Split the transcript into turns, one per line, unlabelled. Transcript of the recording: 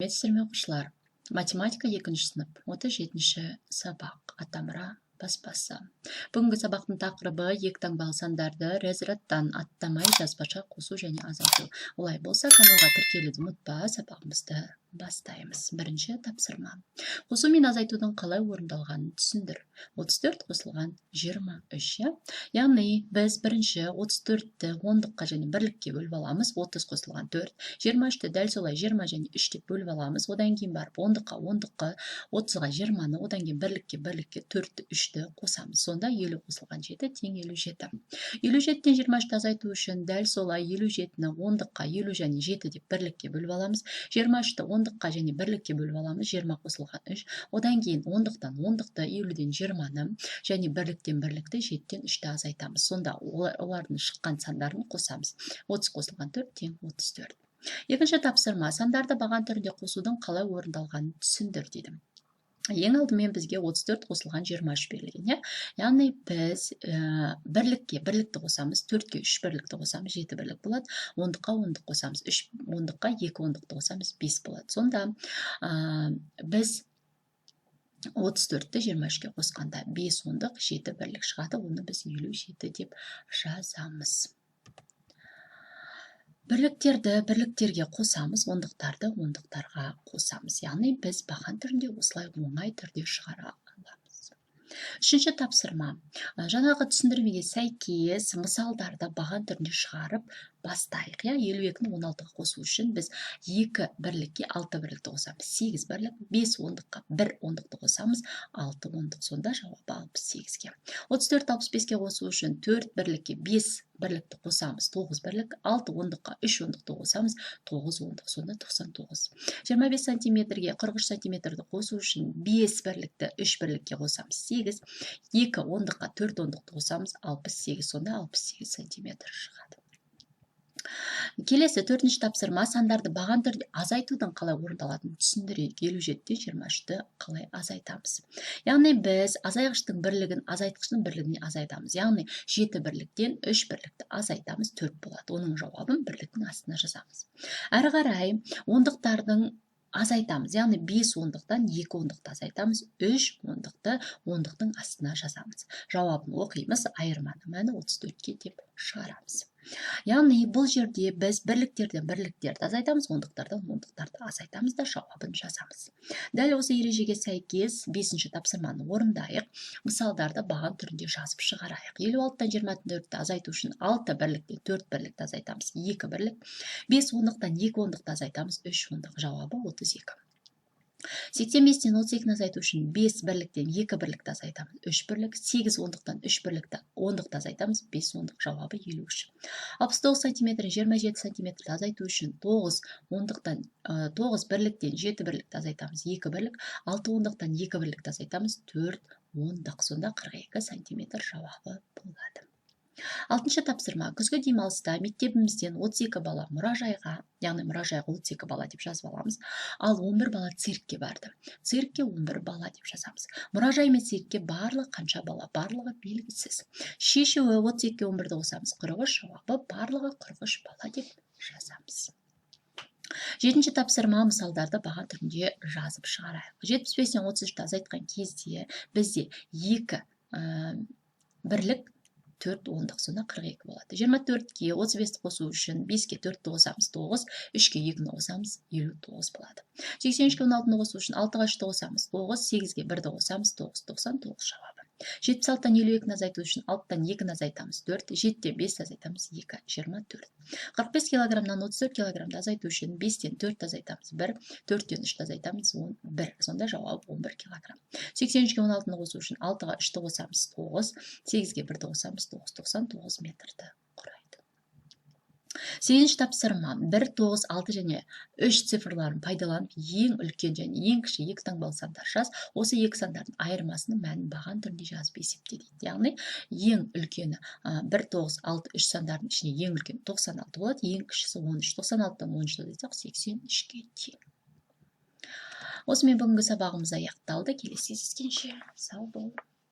Сәлеметсіздер ме оқушылар? Математика 2-ші сынып, 37-ші сабақ, Атамұра баспасы. Бүгінгі сабақтың тақырыбы екі таңбалы сандарды разрядтан аттамай жазбаша қосу және азайту. Олай болса, каналға тіркелуді ұмытпа, сабағымызды бастаймыз. Бірінші тапсырма. Қосу мен азайтудың қалай орындалғанын түсіндір. 34 қосылған 23. Яғни біз бірінші 34-ті ондыққа және бірлікке бөліп аламыз. 30 қосылған 4. 23-ті дәл солай 20 және 3 деп бөліп аламыз. Одан кейін барып ондыққа 30-ға 20-ны, одан кейін бірлікке 4-ті 3-ті қосамыз. Сонда 50 қосылған 7 тең 57. 57-тен 23-ті азайту үшін дәл солай 57-ні ондыққа 50 және 7 деп бірлікке бөліп аламыз. 23-ті ондыққа және бірлікке бөліп аламыз. 20 қосылған 3. Одан кейін ондықтан ондықты, 50-ден 20-ны және бірліктен бірлікті 7-тен 3-ті азайтамыз. Сонда олардың шыққан сандарын қосамыз. 30 қосылған 4 тең 34. Екінші тапсырма. Сандарды баған түрінде қосудың қалай орындалғанын түсіндір дейді. Ең алдымен бізге 34 қосылған 23 берілген. Яғни біз бірлікті қосамыз, 4-ке 3 бірлікті қосамыз, 7 бірлік болады. Ондыққа ондық қосамыз, 3 ондыққа 2 ондықты қосамыз, 5 болады. Сонда біз 34-ті 23-ке қосқанда 5 ондық, 7 бірлік шығады. Оны біз 57 деп жазамыз. Бірліктерді бірліктерге қосамыз, ондықтарды ондықтарға қосамыз. Яғни біз баған түрінде осылай оңай түрде шығара аламыз. Үшінші тапсырма. Жаңағы түсіндірмеге сәйкес мысалдарды баған түрінде шығарып бастайық. 52-ні 16-ға қосу үшін біз 2 бірлікке 6 бірлікті қосамыз. 8 бірлік, 5 ондыққа 1 ондықты қосамыз, 6 ондық. Сонда жауабы 68-ге. 34 65-ке қосу үшін 4 бірлікке 5 бірлікті қосамыз, 9 бірлік, 6 ондыққа 3 ондықты қосамыз, 9 ондық. Сонда 99. 25 сантиметрге 43 сантиметрді қосу үшін 5 бірлікті 3 бірлікке қосамыз, 8, 2 ондыққа 4 ондықты қосамыз, 68. Сонда 68 сантиметр шығады. Келесі 4-ші тапсырма. Сандарды баған түрде азайтудың қалай орындалатынын түсіндірейік. 57-тен 23-ті қалай азайтамыз. Яғни біз азайғыштың бірлігін азайтқыштың бірлігіне азайтамыз. Яғни 7 бірліктен 3 бірлікті азайтамыз, 4 болады. Оның жауабын бірліктің астына жазамыз. Әрі қарай ондықтардың азайтамыз. Яғни 5 ондықтан 2 ондықты азайтамыз, 3 ондықты ондықтың астына жазамыз. Жауабын оқимыз, айырманың мәні 34-ке деп шығарамыз. Яғни бұл жерде біз бірліктерден бірліктерді азайтамыз, ондықтардан ондықтарды азайтамыз да жауабын жазамыз. Дәл осы ережеге сәйкес 5-ші тапсырманы орындайық. Мысалдарды баған түрінде жазып шығарайық. 56-тан 24-ті азайту үшін 6 бірліктен 4 бірлікті азайтамыз, 2 бірлік. 5 ондықтан 2 ондықты азайтамыз, 3 ондық. Жауабы 32. 85-тен 32-ні азайту үшін 5 бірліктен 2 бірлікті азайтамыз, 3 бірлік. 8 ондықтан 3 бірлікті ондықты азайтамыз, 5 ондық. Жауабы 53. 69 сантиметрін 27 сантиметрді азайту үшін 9 бірліктен 7 бірлікті азайтамыз, 2 бірлік. 6 ондықтан 2 бірлікті азайтамыз, 4 ондық. Сонда 42 сантиметр жауабы болады. 6-шы тапсырма. Күзгі демалыста мектебімізден 32 бала мұражайға, яғни мұражайға 32 бала деп жазып аламыз, ал 11 бала циркке барды. Циркке 11 бала деп жазамыз. Мұражай мен циркке барлығы қанша бала? Барлығы белгісіз. Шешуі 32-ке 11-ді қосамыз, 43. Жауабы барлығы 43 бала деп жазамыз. 7-ші тапсырма. Мысалдарды баған түрінде жазып шығарайық. 75-тен 33-ті азайтқан кезде бізде 2 бірлік 4 ондық. Сонда 42 болады. 24-ке 35-ті қосу үшін 5-ке 4-ті қосамыз, 9, 3-ке 2-ні қосамыз, 59 болады. 83-ке 16-ны қосу үшін 6-ға 3-ті қосамыз, 9, 8-ге 1-ді қосамыз, 9, 99 жауабы. 76-тан 52-ні азайту үшін 6-тан 2-ні азайтамыз, 4, 7-тен 5-ті азайтамыз, 2, 24. 45 килограммнан 34 килограммды азайту үшін 5-тен 4-ті азайтамыз, 1, 4-тен 3-ті азайтамыз, 11. Сонда жауап 11 килограмм. 83-ге 16-ны қосу үшін 6-ға 3-ті қосамыз, 9, 8-ге 1-ді қосамыз, 9, 99 метрді құрайды. 8-ші тапсырма. 1, 9, 6 және 3 цифрларын пайдаланып ең үлкен және ең кіші 2 таңбалы сандар жаз. Осы 2 сандардың айырмасының мәнін баған түрінде жазып есепте дейді. Яғни ең үлкені 1, 9, 6, 3 сандардың ішіне ең үлкен 96 болады, ең кішісі 13. 96-тан 13-ті азайтсақ 83-ке тең. Осымен бүгінгі сабағымыз аяқталды. Келесі кездескенше сау бол.